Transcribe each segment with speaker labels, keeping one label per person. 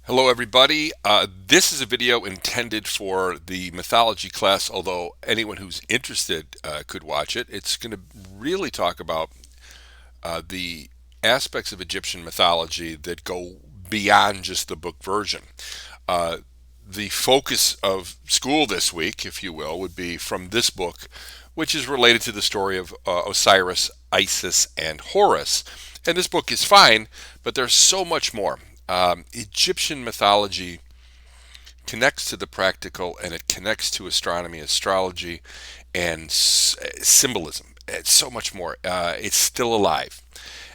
Speaker 1: Hello, everybody. This is a video intended for the mythology class, although anyone who's interested could watch it. It's going to really talk about the aspects of Egyptian mythology that go beyond just the book version. Uh, the focus of school this week, if you will, would be from this book, which is related to the story of Osiris, Isis, and Horus. And this book is fine, but there's so much more. Egyptian mythology connects to the practical, and it connects to astronomy, astrology, and symbolism. It's so much more. It's still alive.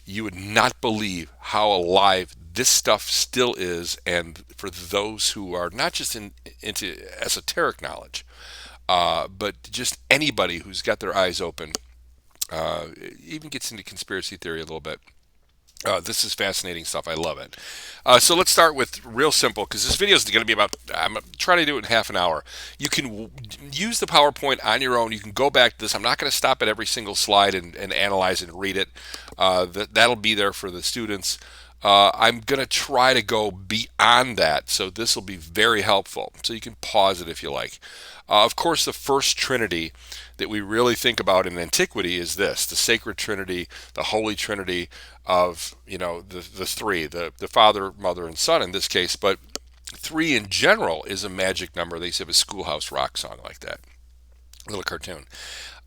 Speaker 1: You would not believe how alive this stuff still is, and for those who are not just into esoteric knowledge, but just anybody who's got their eyes open, uh, even gets into conspiracy theory a little bit. This is fascinating stuff. I love it. So let's start with real simple because this video is going to be about. I'm trying to do it in half an hour. You can use the PowerPoint on your own. You can go back to this. I'm not going to stop at every single slide and analyze and read it. That'll be there for the students. I'm going to try to go beyond that, so this will be very helpful. So you can pause it if you like. Of course, the first Trinity that we really think about in antiquity is this: the sacred Trinity, the Holy Trinity of the three, the Father, Mother, and Son in this case. But three in general is a magic number. They used to have a Schoolhouse Rock song like that, a little cartoon.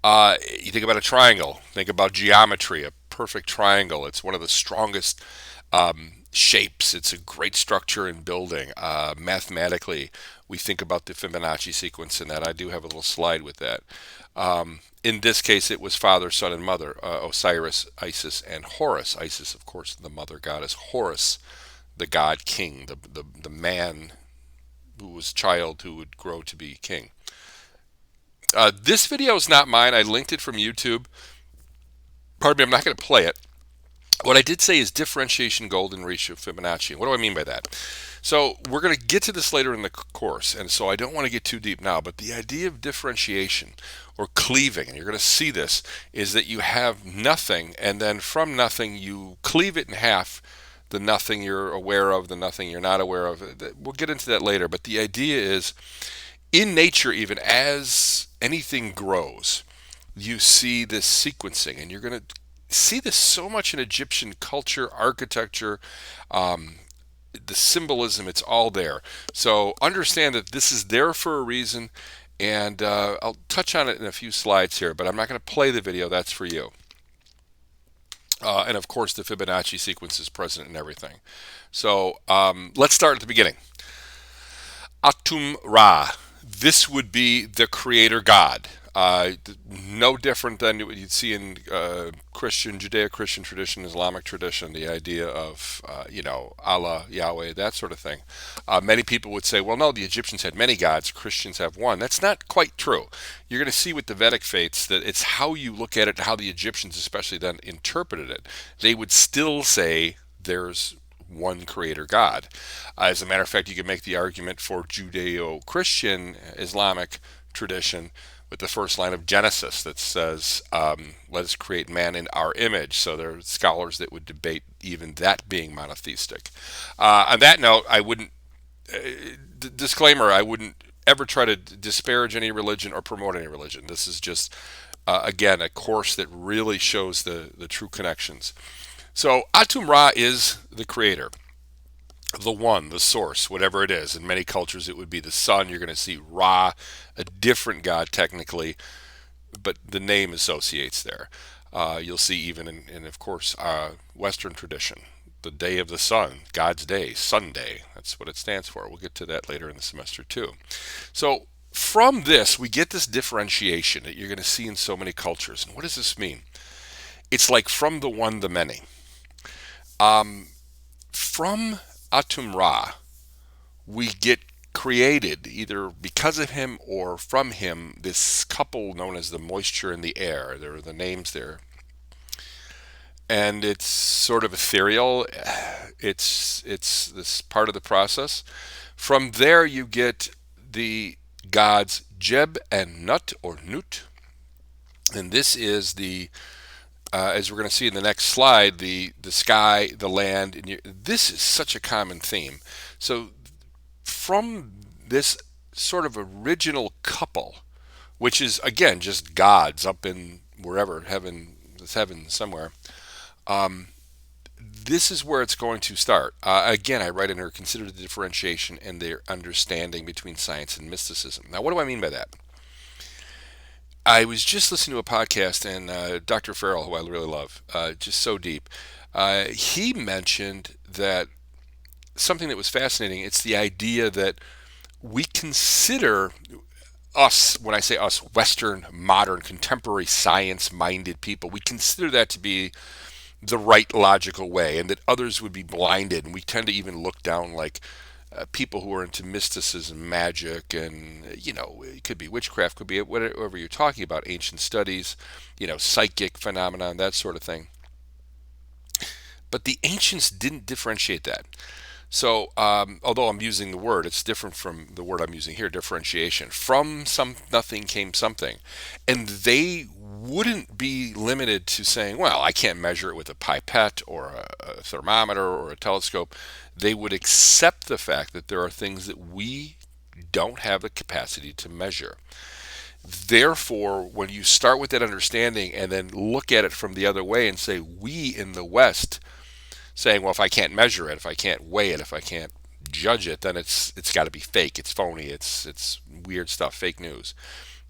Speaker 1: You think about a triangle. Think about geometry. A perfect triangle. It's one of the strongest shapes. It's a great structure in building. Mathematically, we think about the Fibonacci sequence in that. I do have a little slide with that. In this case, it was Father, Son, and Mother, Osiris, Isis, and Horus. Isis, of course, the mother goddess. Horus, the god king, the man who was child who would grow to be king. This video is not mine. I linked it from YouTube. Pardon me, I'm not going to play it. What I did say is differentiation, golden ratio, Fibonacci. What do I mean by that? So we're going to get to this later in the course, and so I don't want to get too deep now, but the idea of differentiation or cleaving, and you're going to see this, is that you have nothing, and then from nothing you cleave it in half, the nothing you're aware of, the nothing you're not aware of. We'll get into that later, but the idea is in nature, even as anything grows, you see this sequencing, and you're going to see this so much in Egyptian culture, architecture, um, the symbolism. It's all there. So understand that this is there for a reason, and I'll touch on it in a few slides here, but I'm not going to play the video. That's for you. And of course, the Fibonacci sequence is present in everything. So let's start at the beginning. Atum Ra. This would be the creator god. No different than what you'd see in Christian, Judeo-Christian tradition, Islamic tradition, the idea of, Allah, Yahweh, that sort of thing. Many people would say, well, no, the Egyptians had many gods, Christians have one. That's not quite true. You're going to see with the Vedic faiths that it's how you look at it, how the Egyptians especially then interpreted it. They would still say there's one creator God. As a matter of fact, you can make the argument for Judeo Christian Islamic tradition with the first line of Genesis that says, let us create man in our image. So there are scholars that would debate even that being monotheistic. On that note, I wouldn't, disclaimer, I wouldn't ever try to disparage any religion or promote any religion. This is just, again, a course that really shows the true connections. So Atum Ra is the creator, the one, the source, whatever it is. In many cultures, it would be the sun. You're going to see Ra, a different god technically, but the name associates there. You'll see even in of course, Western tradition, the day of the sun, God's day, Sunday. That's what it stands for. We'll get to that later in the semester too. So from this, we get this differentiation that you're going to see in so many cultures. And what does this mean? It's like from the one, the many. From Atum Ra, we get created either because of him or from him this couple known as the moisture and the air. There are the names there. And it's sort of ethereal. It's this part of the process. From there you get the gods Jeb and Nut or Nut. And this is the as we're going to see in the next slide, the sky, the land, and this is such a common theme. So from this sort of original couple, which is again just gods up in wherever heaven, this heaven somewhere. This is where it's going to start. Again, I write in here, consider the differentiation and their understanding between science and mysticism. Now, what do I mean by that? I was just listening to a podcast, and Dr. Farrell, who I really love, just so deep, he mentioned that something that was fascinating. It's the idea that we consider us, when I say us, Western, modern, contemporary, science minded people, we consider that to be the right logical way, and that others would be blinded. And we tend to even look down like people who are into mysticism, magic, and it could be witchcraft, could be whatever you're talking about, ancient studies, psychic phenomenon, that sort of thing. But the ancients didn't differentiate that. So, although I'm using the word, it's different from the word I'm using here, differentiation. From some nothing came something. And they wouldn't be limited to saying, well, I can't measure it with a pipette or a thermometer or a telescope. They would accept the fact that there are things that we don't have the capacity to measure. Therefore, when you start with that understanding and then look at it from the other way and say, we in the West, saying, well, if I can't measure it, if I can't weigh it, if I can't judge it, then it's got to be fake. It's phony. It's weird stuff. Fake news.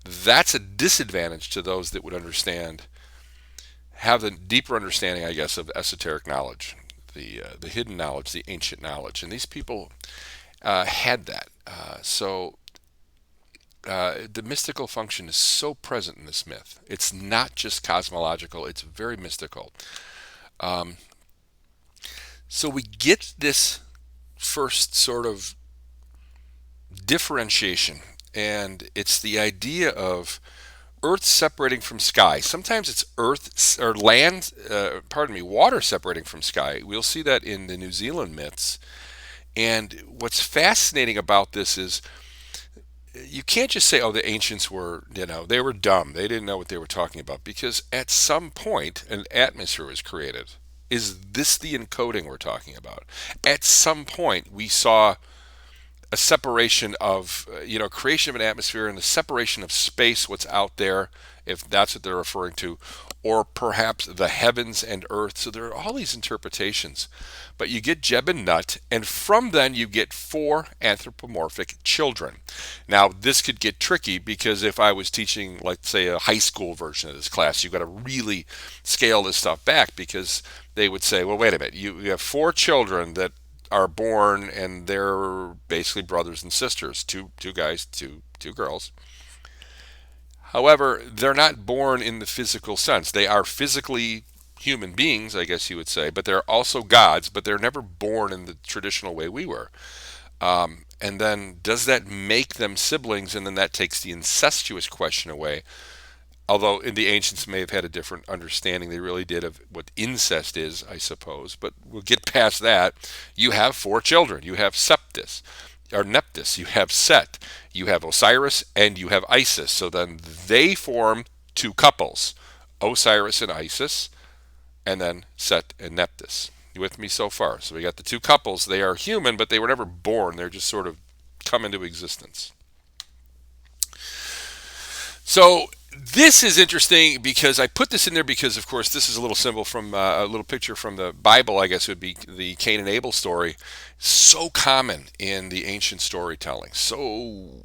Speaker 1: That's a disadvantage to those that would understand, have the deeper understanding, I guess, of esoteric knowledge, the hidden knowledge, the ancient knowledge, and these people had that. The mystical function is so present in this myth. It's not just cosmological; it's very mystical. So we get this first sort of differentiation, and it's the idea of earth separating from sky. Sometimes it's earth or land, water separating from sky. We'll see that in the New Zealand myths. And what's fascinating about this is you can't just say, oh, the ancients were, they were dumb. They didn't know what they were talking about, because at some point an atmosphere was created. Is this the encoding we're talking about? At some point we saw a separation of, creation of an atmosphere and the separation of space, what's out there, if that's what they're referring to, or perhaps the heavens and earth. So there are all these interpretations. But you get Jeb and Nut, and from then you get four anthropomorphic children. Now, this could get tricky, because if I was teaching, like, say, a high school version of this class, you've got to really scale this stuff back, because they would say, well, wait a minute, you have four children that are born, and they're basically brothers and sisters, two guys, two girls. However, they're not born in the physical sense. They are physically human beings, I guess you would say, but they're also gods, but they're never born in the traditional way we were. And then does that make them siblings? And then that takes the incestuous question away. Although the ancients may have had a different understanding, they really did, of what incest is, I suppose. But we'll get past that. You have four children. You have Septus, or Neptus. You have Set. You have Osiris, and you have Isis. So then they form two couples, Osiris and Isis, and then Set and Neptus. You with me so far? So we got the two couples. They are human, but they were never born. They're just sort of come into existence. So this is interesting, because I put this in there because, of course, this is a little symbol from a little picture from the Bible. I guess it would be the Cain and Abel story. So common in the ancient storytelling. So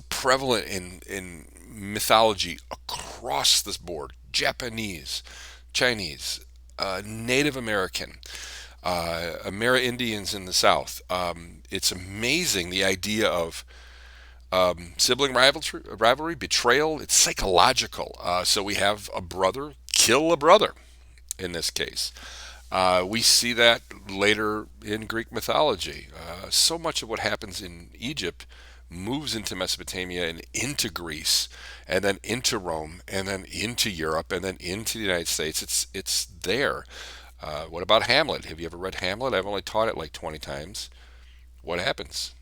Speaker 1: prevalent in mythology across this board. Japanese, Chinese, Native American, Amerindians in the South. It's amazing, the idea of sibling rivalry, betrayal. It's psychological. So we have a brother kill a brother in this case. We see that later in Greek mythology. So much of what happens in Egypt moves into Mesopotamia and into Greece, and then into Rome, and then into Europe, and then into the United States. It's there. What about Hamlet? Have you ever read Hamlet? I've only taught it like 20 times. What happens?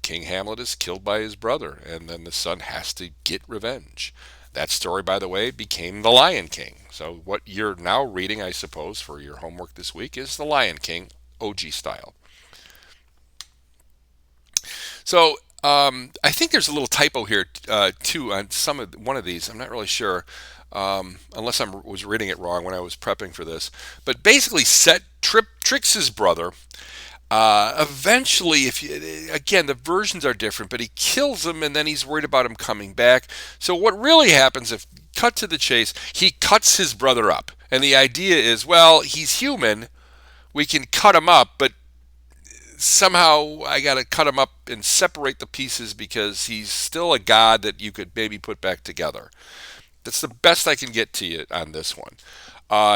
Speaker 1: King Hamlet is killed by his brother, and then the son has to get revenge. That story, by the way, became The Lion King. So what you're now reading, I suppose, for your homework this week is The Lion King, OG style. So I think there's a little typo here too on one of these. I'm not really sure, unless I was reading it wrong when I was prepping for this. But basically, Set tricks his brother. Eventually, if you, again, the versions are different, but he kills him, and then he's worried about him coming back. So what really happens, if cut to the chase, he cuts his brother up, and the idea is, well, he's human. We can cut him up, but somehow I got to cut him up and separate the pieces because he's still a god that you could maybe put back together. That's the best I can get to you on this one.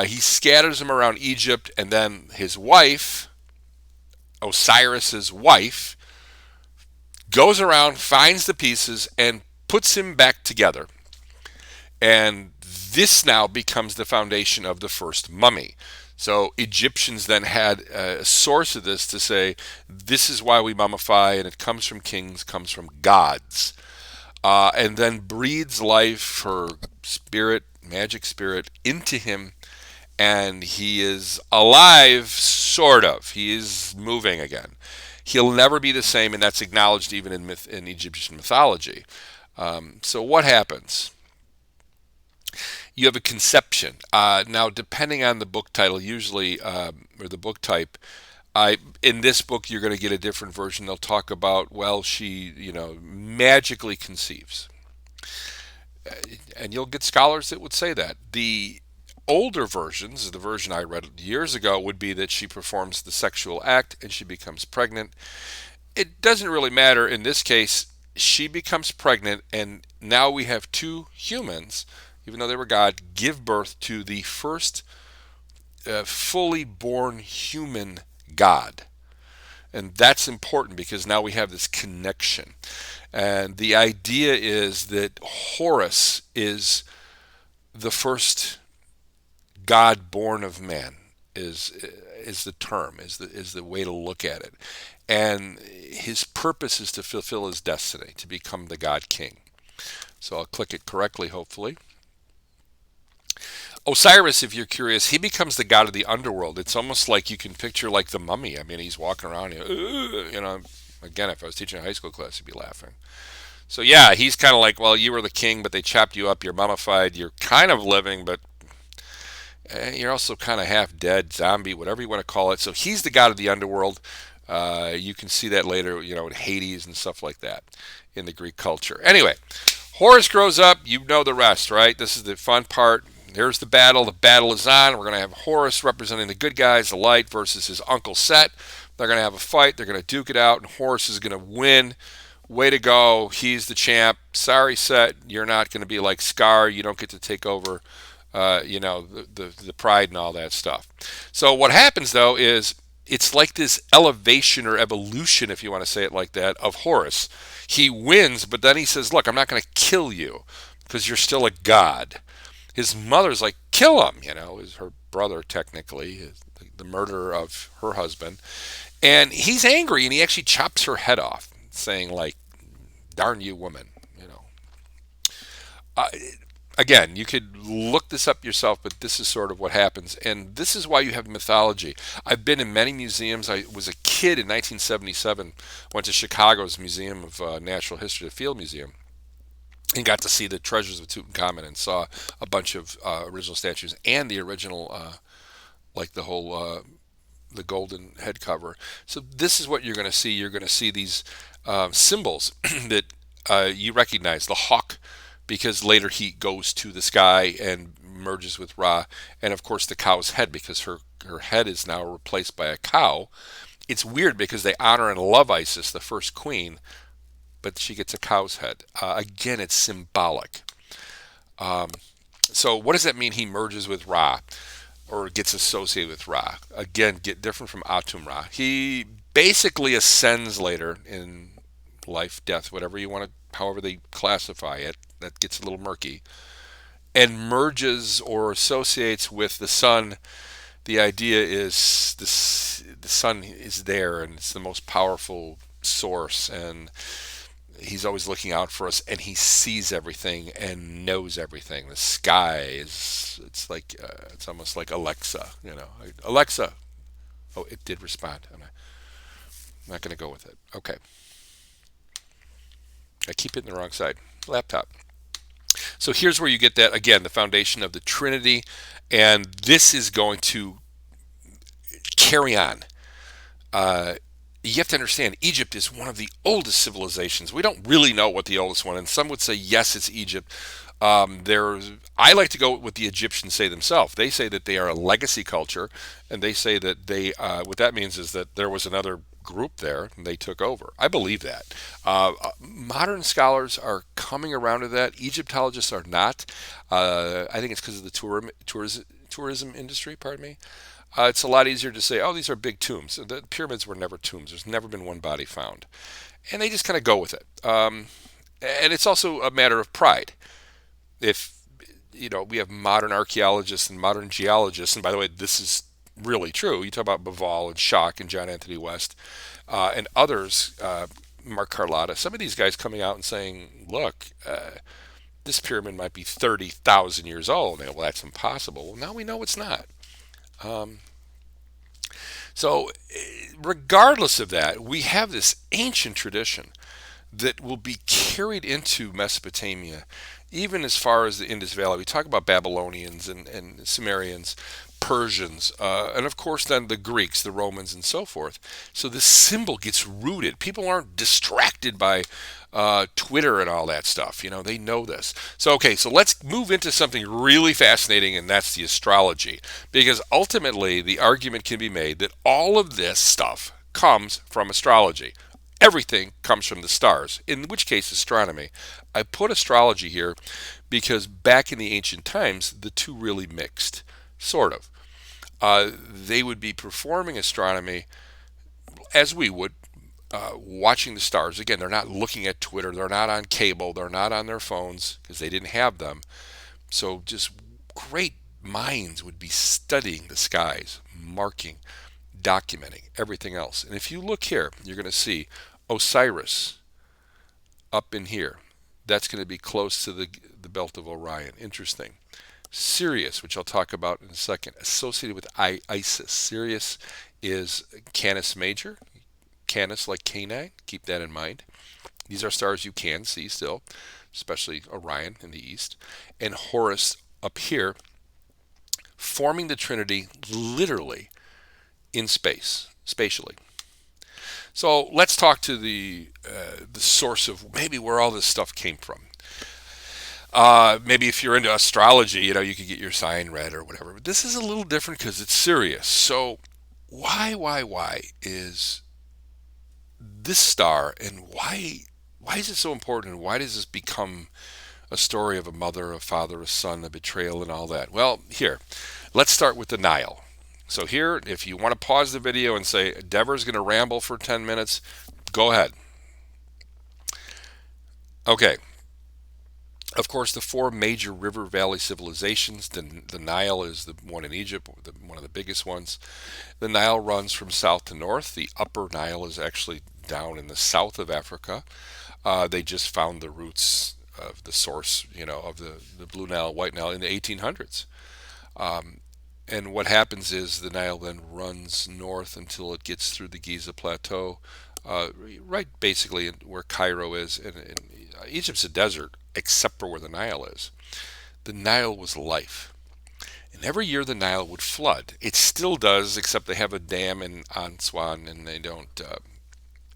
Speaker 1: He scatters him around Egypt, and then his wife, Osiris's wife, goes around, finds the pieces, and puts him back together. And this now becomes the foundation of the first mummy. So Egyptians then had a source of this to say, this is why we mummify, and it comes from kings, comes from gods. And then breathes life, her spirit, magic spirit, into him, and he is alive, sort of. He is moving again. He'll never be the same, and that's acknowledged even in Egyptian mythology. So what happens? You have a conception. Now, depending on the book title, usually, or the book type, in this book, you're going to get a different version. They'll talk about, well, she, magically conceives. And you'll get scholars that would say that. The older versions, the version I read years ago, would be that she performs the sexual act and she becomes pregnant. It doesn't really matter in this case. She becomes pregnant, and now we have two humans, even though they were God, give birth to the first fully born human God. And that's important because now we have this connection. And the idea is that Horus is the first God born of man, is the term, is the way to look at it. And his purpose is to fulfill his destiny, to become the God King. So I'll click it correctly, hopefully. Osiris, if you're curious, he becomes the god of the underworld. It's almost like you can picture like the mummy. I mean, he's walking around, again, if I was teaching a high school class, you'd be laughing. So yeah, he's kind of like, well, you were the king, but they chopped you up, you're mummified, you're kind of living, but you're also kind of half dead, zombie, whatever you want to call it. So he's the god of the underworld. You can see that later, in Hades and stuff like that in the Greek culture. Anyway, Horus grows up. You know the rest, right? This is the fun part. Here's the battle. The battle is on. We're going to have Horus representing the good guys, the light, versus his uncle Set. They're going to have a fight. They're going to duke it out, and Horus is going to win. Way to go. He's the champ. Sorry, Set. You're not going to be like Scar. You don't get to take over, the pride and all that stuff. So what happens, though, is it's like this elevation or evolution, if you want to say it like that, of Horus. He wins, but then he says, look, I'm not going to kill you because you're still a god. His mother's like, kill him, is her brother technically, the murderer of her husband. And he's angry, and he actually chops her head off, saying like, darn you, woman. Uh, Again, you could look this up yourself, but this is sort of what happens. And this is why you have mythology. I've been in many museums. I was a kid in 1977, went to Chicago's Museum of Natural History, the Field Museum, and got to see the treasures of Tutankhamun and saw a bunch of original statues and the original, like the whole the golden head cover. So this is what you're going to see. You're going to see these symbols that you recognize. The hawk, because later he goes to the sky and merges with Ra, and of course the cow's head, because her head is now replaced by a cow. It's weird because they honor and love Isis, the first queen, but she gets a cow's head. Again, it's symbolic. So what does that mean? He merges with Ra, or gets associated with Ra. Again, get different from Atum Ra. He basically ascends later in life, death, whatever you want to, however they classify it. That gets a little murky. And merges or associates with the sun. The idea is the sun is there, and it's the most powerful source, and He's always looking out for us, and he sees everything and knows everything. The sky is, it's like, it's almost like Alexa, Alexa. Oh, it did respond. I'm not going to go with it. Okay. I keep hitting the wrong side. Laptop. So here's where you get that, again, the foundation of the Trinity. And this is going to carry on. Uh, you have to understand, Egypt is one of the oldest civilizations. We don't really know what the oldest one, and some would say yes, it's Egypt. I like to go with the Egyptians say themselves. They say that they are a legacy culture, and they say that what that means is that there was another group there and they took over. I believe that. Modern scholars are coming around to that. Egyptologists are not. I think it's because of the tourism industry. Pardon me. It's a lot easier to say, oh, these are big tombs. The pyramids were never tombs. There's never been one body found, and they just kind of go with it. And it's also a matter of pride. If we have modern archaeologists and modern geologists, and by the way, this is really true. You talk about Baval and Schock and John Anthony West and others, Mark Carlotta. Some of these guys coming out and saying, "Look, this pyramid might be 30,000 years old." And, well, that's impossible. Well, now we know it's not. Um, so, regardless of that, we have this ancient tradition that will be carried into Mesopotamia, even as far as the Indus Valley. We talk about Babylonians and Sumerians, Persians, and of course then the Greeks, the Romans, and so forth. So this symbol gets rooted. People aren't distracted by Twitter and all that stuff. They know this. So, okay, so let's move into something really fascinating, and that's the astrology. Because ultimately, the argument can be made that all of this stuff comes from astrology. Everything comes from the stars, in which case astronomy. I put astrology here because back in the ancient times, the two really mixed, sort of. They would be performing astronomy as we would, watching the stars. Again, they're not looking at Twitter, they're not on cable, they're not on their phones because they didn't have them. So just great minds would be studying the skies, marking, documenting everything else. And if you look here, you're going to see Osiris up in here. That's going to be close to the belt of Orion. Interesting. Sirius, which I'll talk about in a second, associated with Isis. Sirius is Canis Major. Canis like canine. Keep that in mind. These are stars you can see still, especially Orion in the east. And Horus up here, forming the Trinity literally in space, spatially. So let's talk to the source of maybe where all this stuff came from. Maybe if you're into astrology, you could get your sign read or whatever. But this is a little different because it's Sirius. So why is this star, and why is it so important, and why does this become a story of a mother, a father, a son, a betrayal, and all that? Well, here, let's start with the Nile. So here, if you want to pause the video and say, Deborah's going to ramble for 10 minutes, go ahead. Okay. Of course, the four major river valley civilizations, the Nile is the one in Egypt, one of the biggest ones. The Nile runs from south to north. The upper Nile is actually down in the south of Africa. They just found the roots of the source, of the Blue Nile, White Nile in the 1800s. And what happens is the Nile then runs north until it gets through the Giza Plateau, right basically where Cairo is. And Egypt's a desert, except for where the Nile is. The Nile was life. And every year the Nile would flood. It still does, except they have a dam in Aswan, and they don't.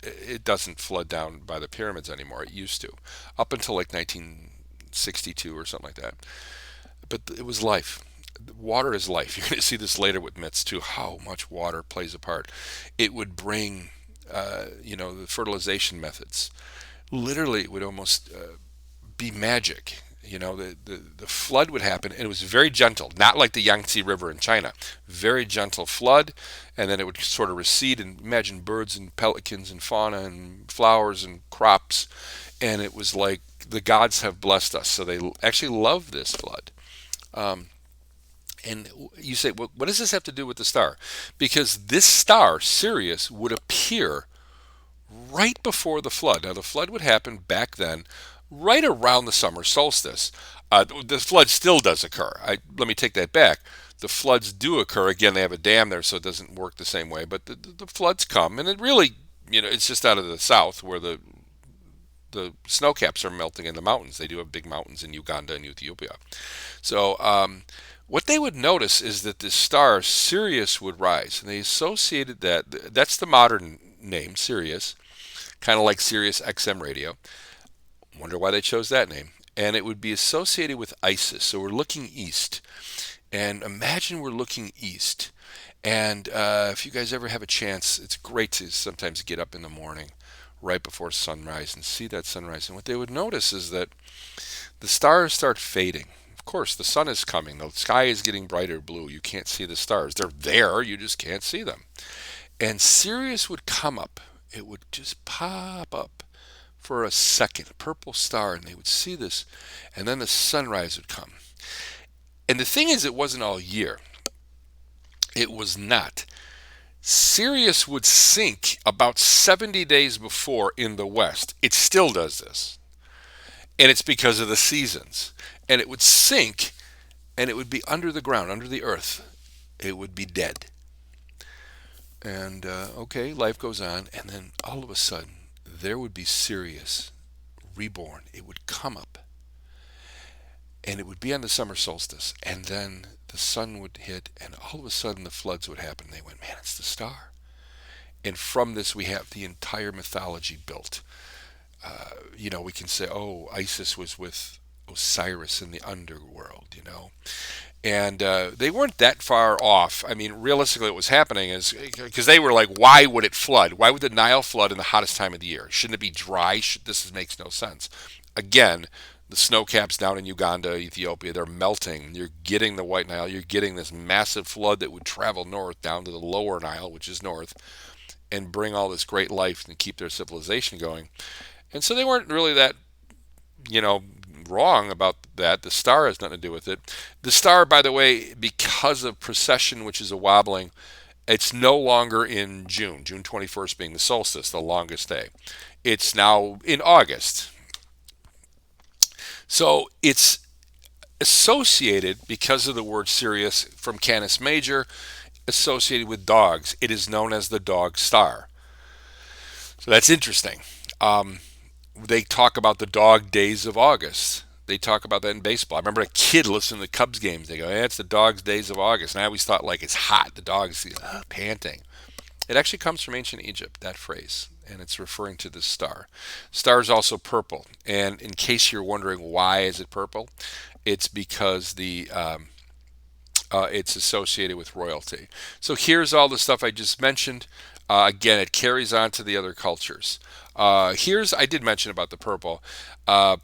Speaker 1: It doesn't flood down by the pyramids anymore. It used to, up until like 1962 or something like that. But it was life. Water is life. You're going to see this later with myths too, how much water plays a part. It would bring, the fertilization methods. Literally, it would almost be magic. The flood would happen, and it was very gentle, not like the Yangtze River in China. Very gentle flood, and then it would sort of recede, and imagine birds and pelicans and fauna and flowers and crops, and it was like the gods have blessed us. So they actually love this flood. And you say, well, what does this have to do with the star? Because this star, Sirius, would appear right before the flood. Now, the flood would happen back then, right around the summer solstice. The flood still does occur. Let me take that back. The floods do occur. Again, they have a dam there, so it doesn't work the same way. But the floods come, and it really, it's just out of the south where the snow caps are melting in the mountains. They do have big mountains in Uganda and Ethiopia. So what they would notice is that the star Sirius would rise, and they associated that. That's the modern name, Sirius, kind of like Sirius XM radio. Wonder why they chose that name. And it would be associated with Isis. So we're looking east. And imagine we're looking east. And if you guys ever have a chance, it's great to sometimes get up in the morning right before sunrise and see that sunrise. And what they would notice is that the stars start fading. Of course, the sun is coming. The sky is getting brighter blue. You can't see the stars. They're there. You just can't see them. And Sirius would come up. It would just pop up for a second, a purple star, and they would see this. And then the sunrise would come. And the thing is, it wasn't all year. It was not. Sirius would sink about 70 days before in the west. It still does this. And it's because of the seasons. And it would sink, and it would be under the ground, under the earth. It would be dead. And okay, life goes on, and then all of a sudden, there would be Sirius reborn. It would come up, and it would be on the summer solstice, and then the sun would hit, and all of a sudden the floods would happen. They went, man, it's the star. And from this, we have the entire mythology built. We can say, oh, Isis was with Osiris in the underworld. And they weren't that far off. I mean, realistically, what was happening is because they were like, why would it flood? Why would the Nile flood in the hottest time of the year? Shouldn't it be dry? Makes no sense. Again, the snow caps down in Uganda, Ethiopia, they're melting. You're getting the White Nile. You're getting this massive flood that would travel north down to the lower Nile, which is north, and bring all this great life and keep their civilization going. And so they weren't really that, you know, wrong about that. The star has nothing to do with it. The star, by the way, because of precession, which is a wobbling, it's no longer in June, June 21st being the solstice, the longest day. It's now in August. So it's associated, because of the word Sirius from Canis Major, associated with dogs. It is known as the dog star. So that's interesting. They talk about the dog days of August. They talk about that in baseball. I remember a kid listening to the Cubs games. They go, hey, it's the dog's days of August. And I always thought, like, it's hot. The dog's panting. It actually comes from ancient Egypt, that phrase, and it's referring to the star. Star is also purple. And in case you're wondering why is it purple, it's because it's associated with royalty. So here's all the stuff I just mentioned. Again, it carries on to the other cultures. I did mention about the purple.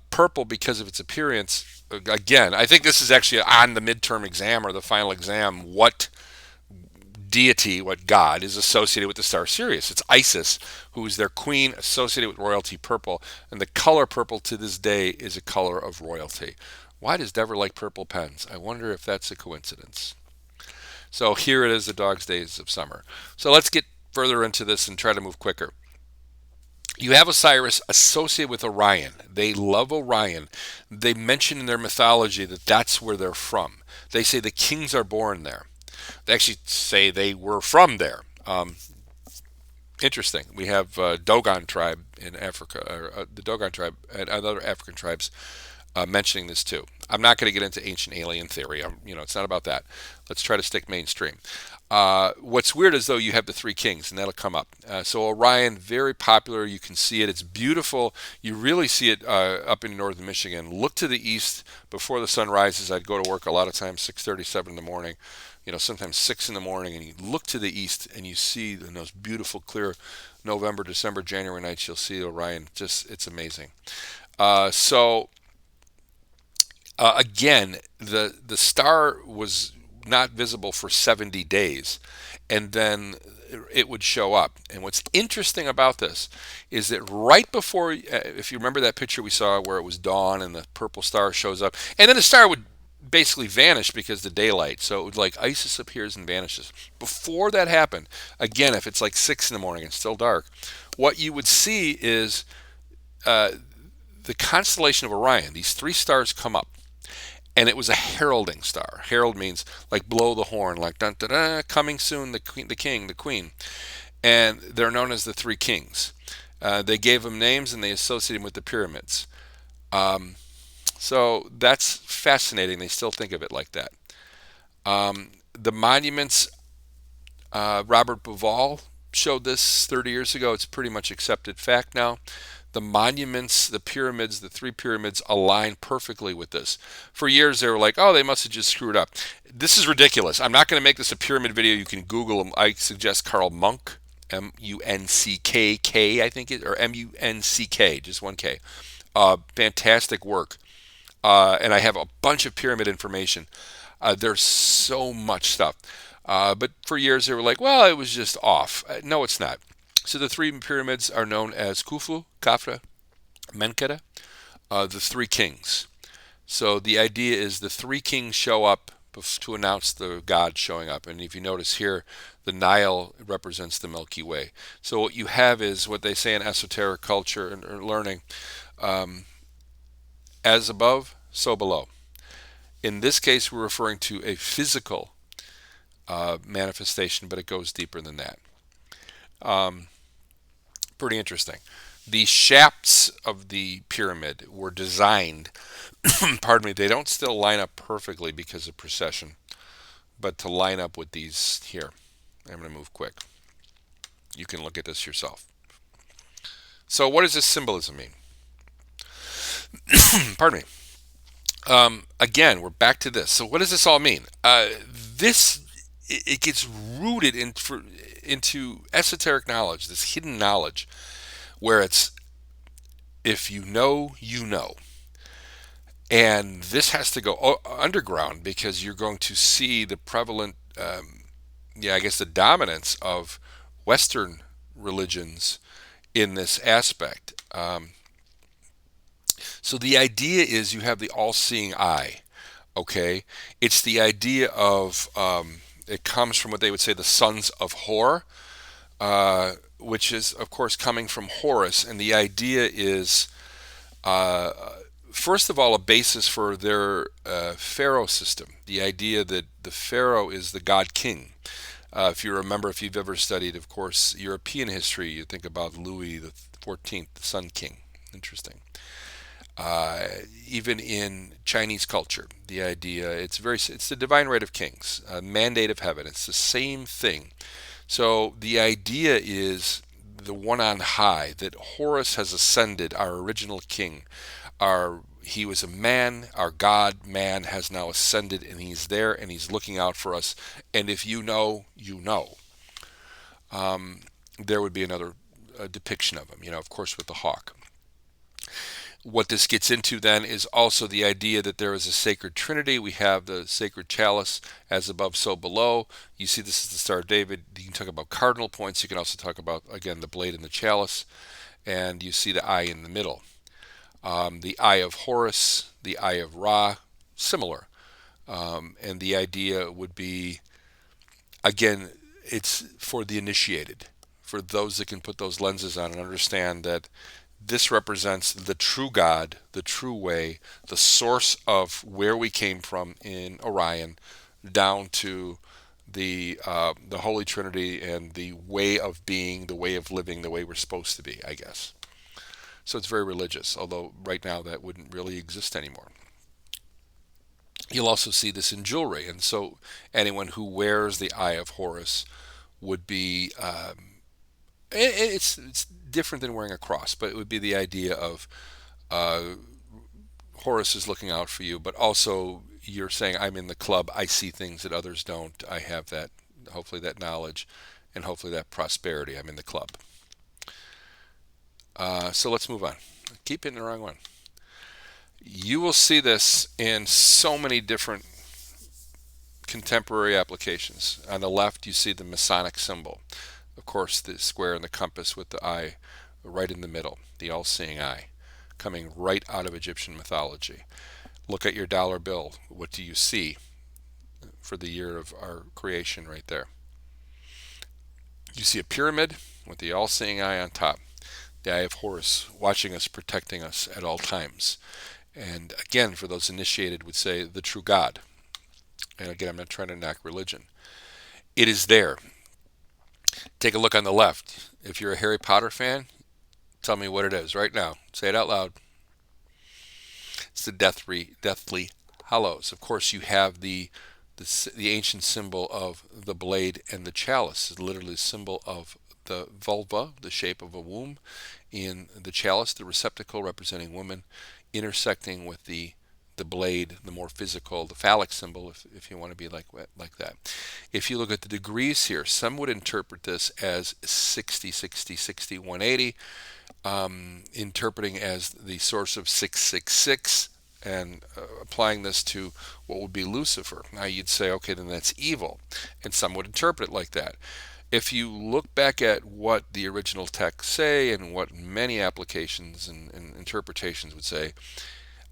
Speaker 1: Purple, because of its appearance, again, I think this is actually on the midterm exam or the final exam, what deity, what god is associated with the star Sirius. It's Isis, who is their queen, associated with royalty, purple. And the color purple to this day is a color of royalty. Why does Dever like purple pens? I wonder if that's a coincidence. So here it is, the dog's days of summer. So let's get further into this and try to move quicker. You have Osiris associated with Orion. They love Orion. They mention in their mythology that that's where they're from. They say the kings are born there. They actually say they were from there. Interesting. We have Dogon tribe in Africa, or the Dogon tribe and other African tribes mentioning this too. I'm not going to get into ancient alien theory. It's not about that. Let's try to stick mainstream. What's weird is though you have the three kings, and that'll come up. So Orion, very popular. You can see it. It's beautiful. You really see it up in northern Michigan. Look to the east before the sun rises. I'd go to work a lot of times 6:37 in the morning. Sometimes 6 in the morning, and you look to the east and you see in those beautiful, clear November, December, January nights. You'll see Orion. It's amazing. Again, the star was not visible for 70 days, and then it would show up. And what's interesting about this is that right before, if you remember that picture we saw where it was dawn and the purple star shows up, and then the star would basically vanished because of the daylight. So it would like Isis appears and vanishes. Before that happened, again, if it's like 6 in the morning and still dark, what you would see is uh, the constellation of Orion. These three stars come up, and it was a heralding star. Herald means like blow the horn, like dun dun dun, coming soon, the queen, the king, the queen, and they're known as the three kings. They gave them names and they associated them with the pyramids. Um, so that's fascinating. They still think of it like that. The monuments, Robert Bauval showed this 30 years ago. It's pretty much accepted fact now. The monuments, the pyramids, the three pyramids align perfectly with this. For years, they were like, oh, they must have just screwed up. This is ridiculous. I'm not going to make this a pyramid video. You can Google them. I suggest Karl Munk, Munckk, I think it, or Munck, just one K. Fantastic work. And I have a bunch of pyramid information. There's so much stuff. But for years they were like, well, it was just off. No, it's not. So the three pyramids are known as Khufu, Khafre, Menkaure, the three kings. So the idea is the three kings show up to announce the god showing up. And if you notice here, the Nile represents the Milky Way. So what you have is what they say in esoteric culture and learning, um, as above, so below. In this case, we're referring to a physical manifestation, but it goes deeper than that. Um, Pretty interesting. The shafts of the pyramid were designed, pardon me, they don't still line up perfectly because of precession, but to line up with these here. I'm going to move quick. You can look at this yourself. So, what does this symbolism mean? Pardon me. Again, we're back to this. So, what does this all mean? This it gets rooted into esoteric knowledge, this hidden knowledge, where it's if you know, you know. And this has to go underground because you're going to see the prevalent, yeah, I guess the dominance of Western religions in this aspect. So the idea is you have the all-seeing eye. Okay, it's the idea of it comes from what they would say the sons of Hor, which is of course coming from Horus, and the idea is uh, first of all a basis for their pharaoh system. The idea that the pharaoh is the god king. If you remember, if you've ever studied, of course, European history, you think about Louis the 14th, the Sun King. Interesting. Uh, Even in Chinese culture, the idea it's the divine right of kings, a mandate of heaven. It's the same thing. So the idea is the one on high that Horus has ascended, our original king. Our He was a man. Our God man has now ascended, and he's there, and he's looking out for us. And if you know, you know. There would be another depiction of him. Of course, with the hawk. What this gets into then is also the idea that there is a sacred trinity. We have the sacred chalice, as above, so below. You see, this is the Star of David. You can talk about cardinal points. You can also talk about, again, the blade and the chalice. And you see the eye in the middle. The eye of Horus, the eye of Ra, similar. And the idea would be, again, it's for the initiated, for those that can put those lenses on and understand that this represents the true God, the true way, the source of where we came from in Orion, down to the Holy Trinity and the way of being, the way of living, the way we're supposed to be, I guess. So it's very religious, although right now that wouldn't really exist anymore. You'll also see this in jewelry, and so anyone who wears the Eye of Horus would be. It's different than wearing a cross, but it would be the idea of uh, Horus is looking out for you, but also you're saying, I'm in the club, I see things that others don't, I have that, hopefully that knowledge, and hopefully that prosperity, I'm in the club. So let's move on. Keep hitting the wrong one. You will see this in so many different contemporary applications. On the left, you see the Masonic symbol. Of course, the square and the compass with the eye right in the middle, the all seeing eye, coming right out of Egyptian mythology. Look at your dollar bill. What do you see for the year of our creation right there? You see a pyramid with the all seeing eye on top, the eye of Horus watching us, protecting us at all times. And again, for those initiated, would say the true God. And again, I'm not trying to knock religion. It is there. Take a look on the left. If you're a Harry Potter fan, tell me what it is right now. Say it out loud. It's the Deathly Hallows. Of course, you have the ancient symbol of the blade and the chalice. It's literally a symbol of the vulva, the shape of a womb, in the chalice, the receptacle representing woman, intersecting with the blade, the more physical, the phallic symbol, if you want to be like that. If you look at the degrees here, some would interpret this as 60, 60, 60, 180, interpreting as the source of 666 and applying this to what would be Lucifer. Now you'd say, okay, then that's evil. And some would interpret it like that. If you look back at what the original texts say and what many applications and interpretations would say,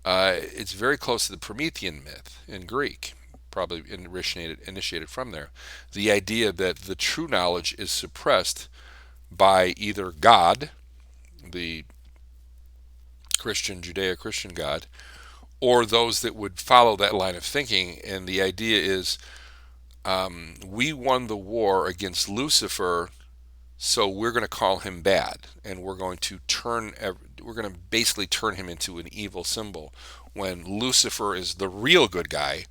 Speaker 1: it's very close to the Promethean myth in Greek, probably initiated from there. The idea that the true knowledge is suppressed by either God, the Christian, Judeo Christian God, or those that would follow that line of thinking. And the idea is we won the war against Lucifer, so we're going to call him bad, and we're going to basically turn him into an evil symbol, when Lucifer is the real good guy,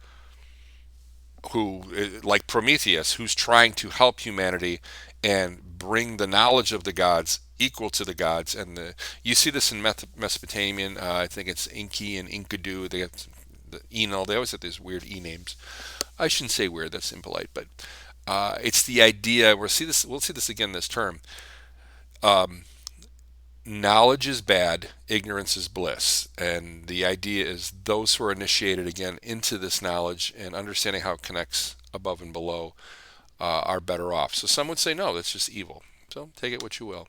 Speaker 1: who, like Prometheus, who's trying to help humanity and bring the knowledge of the gods equal to the gods. And you see this in Mesopotamian. I think it's Enki and Enkidu. They have the Enel. They always have these weird e names. I shouldn't say weird. That's impolite, but it's the idea. We'll see this again this term. Knowledge is bad, ignorance is bliss. And the idea is those who are initiated again into this knowledge and understanding how it connects above and below are better off. So some would say, no, that's just evil. So take it what you will.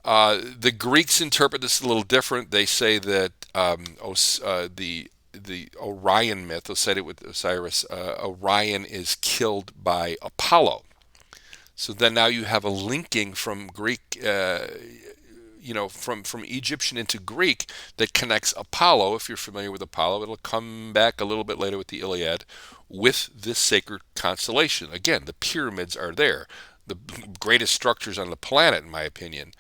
Speaker 1: The Greeks interpret this a little different. They say that the Orion myth, they'll say it with Osiris, Orion is killed by Apollo. So then now you have a linking from Greek, from Egyptian into Greek that connects Apollo. If you're familiar with Apollo, it'll come back a little bit later with the Iliad, with this sacred constellation. Again, the pyramids are there, the greatest structures on the planet, in my opinion,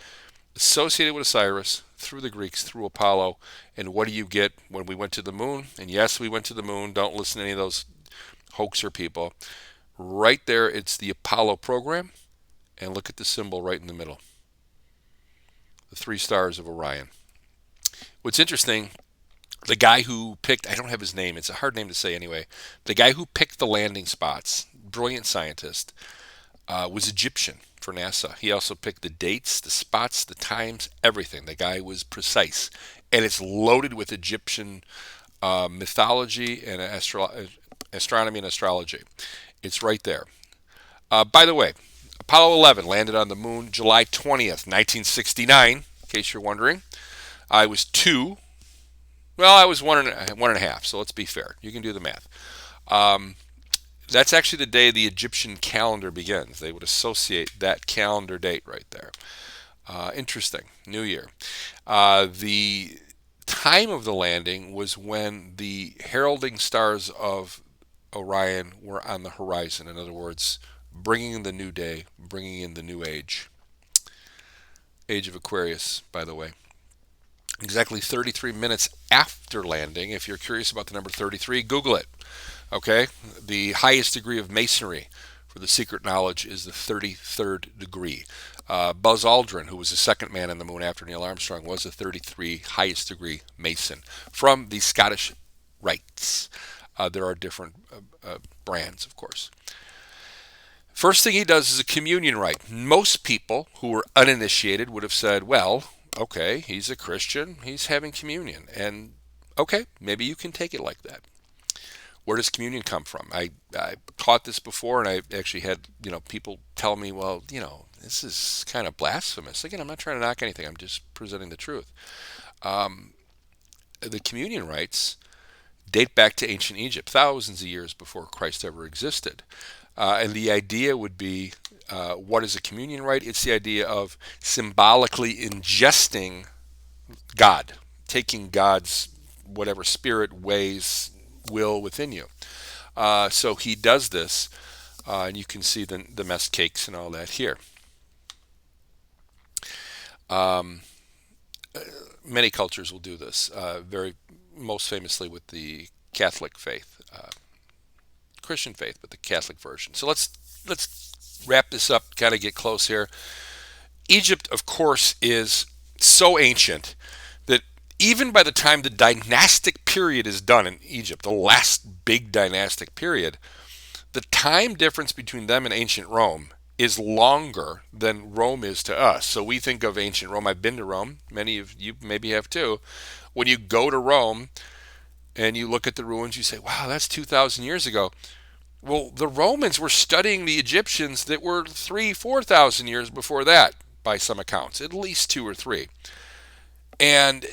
Speaker 1: associated with Osiris through the Greeks, through Apollo. And what do you get when we went to the moon? And yes, we went to the moon. Don't listen to any of those hoaxer people. Right there, it's the Apollo program, and look at the symbol right in the middle, the three stars of Orion. What's interesting, the guy who picked, I don't have his name, it's a hard name to say anyway, the guy who picked the landing spots, brilliant scientist, was Egyptian for NASA. He also picked the dates, the spots, the times, everything. The guy was precise. And it's loaded with Egyptian mythology and astronomy and astrology. It's right there. By the way, Apollo 11 landed on the moon July 20th, 1969, in case you're wondering. I was two. Well, I was one and a half, so let's be fair. You can do the math. That's actually the day the Egyptian calendar begins. They would associate that calendar date right there. Interesting. New Year. The time of the landing was when the heralding stars of Orion were on the horizon. In other words, bringing in the new day, bringing in the new age. Age of Aquarius, by the way. Exactly 33 minutes after landing. If you're curious about the number 33, Google it. Okay? The highest degree of masonry for the secret knowledge is the 33rd degree. Buzz Aldrin, who was the second man on the moon after Neil Armstrong, was a 33 highest degree Mason from the Scottish Rites. There are different brands, of course. First thing he does is a communion rite. Most people who were uninitiated would have said, well, okay, he's a Christian, he's having communion. And okay, maybe you can take it like that. Where does communion come from? I taught this before, and I actually had people tell me, well, this is kind of blasphemous. Again, I'm not trying to knock anything. I'm just presenting the truth. the communion rites date back to ancient Egypt, thousands of years before Christ ever existed. And the idea would be, what is a communion rite? It's the idea of symbolically ingesting God, taking God's whatever spirit, ways, will within you. So he does this, and you can see the mess cakes and all that here. Um, Many cultures will do this, very most famously with the Catholic faith, Christian faith, but the Catholic version. So let's wrap this up, kind of get close here. Egypt, of course, is so ancient that even by the time the dynastic period is done in Egypt, the last big dynastic period, the time difference between them and ancient Rome is longer than Rome is to us. So we think of ancient Rome. I've been to Rome. Many of you maybe have too. When you go to Rome and you look at the ruins, you say, wow, that's 2,000 years ago. Well, the Romans were studying the Egyptians that were 4,000 years before that, by some accounts, at least two or three. And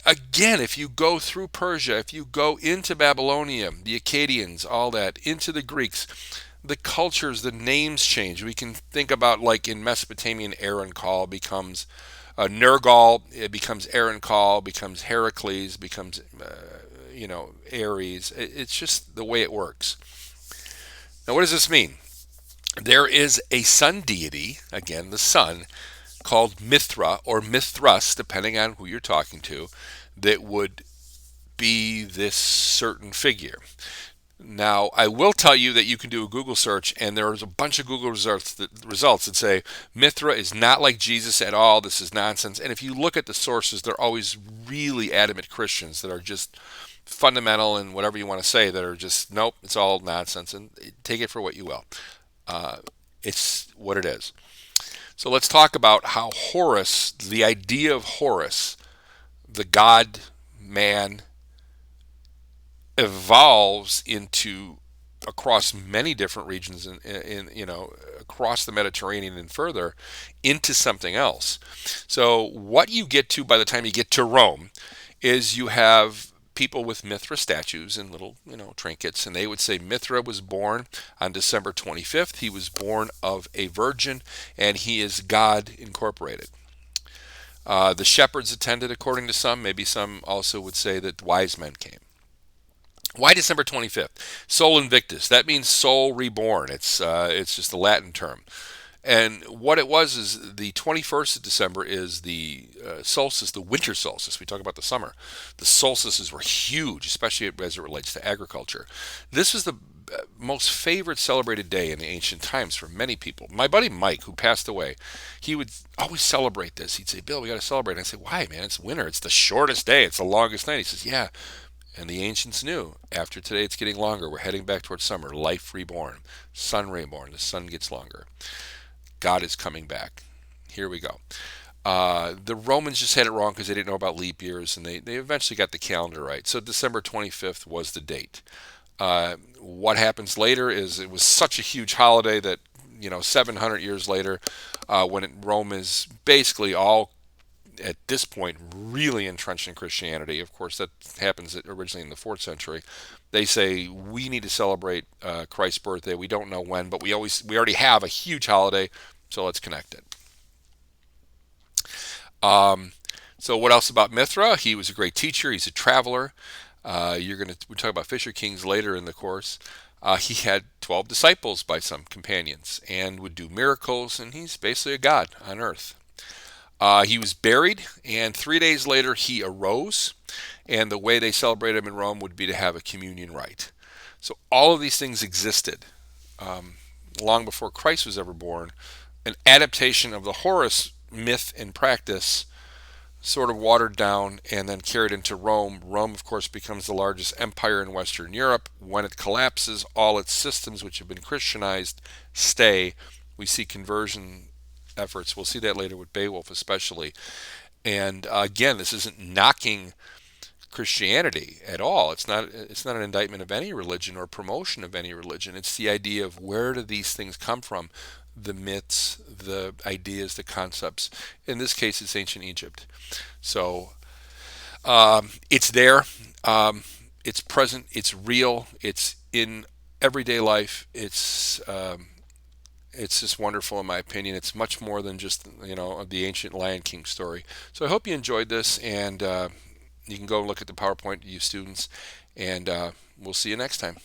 Speaker 1: again, if you go through Persia, if you go into Babylonia, the Akkadians, all that, into the Greeks, the cultures, the names change. We can think about, like in Mesopotamian, Aaron becomes Nergal, it becomes Aaron becomes Heracles, becomes Ares. It's just the way it works. Now, what does this mean? There is a sun deity, again, the sun, called Mithra or Mithras, depending on who you're talking to, that would be this certain figure. Now, I will tell you that you can do a Google search, and there's a bunch of Google results that say Mithra is not like Jesus at all. This is nonsense. And if you look at the sources, they're always really adamant Christians that are just fundamental and whatever you want to say, that are just, nope, it's all nonsense. And take it for what you will. Uh, it's what it is. So let's talk about how Horus, the idea of Horus, the god man, evolves into across many different regions in across the Mediterranean and further into something else. So what you get to by the time you get to Rome is you have people with Mithra statues and little trinkets, and they would say Mithra was born on December 25th. He was born of a virgin, and he is God incorporated. The shepherds attended, according to some. Maybe some also would say that wise men came. Why December 25th? Sol Invictus. That means soul reborn. It's just a Latin term. And what it was is the 21st of December is the solstice, the winter solstice. We talk about the summer. The solstices were huge, especially as it relates to agriculture. This was the most favorite celebrated day in the ancient times for many people. My buddy Mike, who passed away, he would always celebrate this. He'd say, Bill, we got to celebrate. And I'd say, why, man? It's winter. It's the shortest day. It's the longest night. He says, yeah. And the ancients knew after today it's getting longer. We're heading back towards summer. Life reborn. Sun reborn. The sun gets longer. God is coming back. Here we go. The Romans just had it wrong because they didn't know about leap years, and they eventually got the calendar right. So December 25th was the date. What happens later is it was such a huge holiday that 700 years later, when Rome is basically all at this point really entrenched in Christianity. Of course, that happens originally in the 4th century. They say we need to celebrate Christ's birthday. We don't know when, but we already have a huge holiday, so let's connect it. So what else about Mithra? He was a great teacher. He's a traveler. We'll talk about Fisher Kings later in the course. He had 12 disciples by some companions and would do miracles, and he's basically a god on earth. He was buried, and 3 days later he arose, and the way they celebrated him in Rome would be to have a communion rite. So all of these things existed long before Christ was ever born. An adaptation of the Horus myth and practice, sort of watered down and then carried into Rome. Rome, of course, becomes the largest empire in Western Europe. When it collapses, all its systems, which have been Christianized, stay. We see conversion efforts. We'll see that later with Beowulf especially. And again, this isn't knocking Christianity at all. It's not an indictment of any religion or promotion of any religion. It's the idea of where do these things come from? The myths, the ideas, the concepts. In this case, it's ancient Egypt. So It's there. Um, it's present. It's real. It's in everyday life. It's just wonderful in my opinion. It's much more than just the ancient Lion King story. So I hope you enjoyed this, and you can go look at the PowerPoint, you students, and we'll see you next time.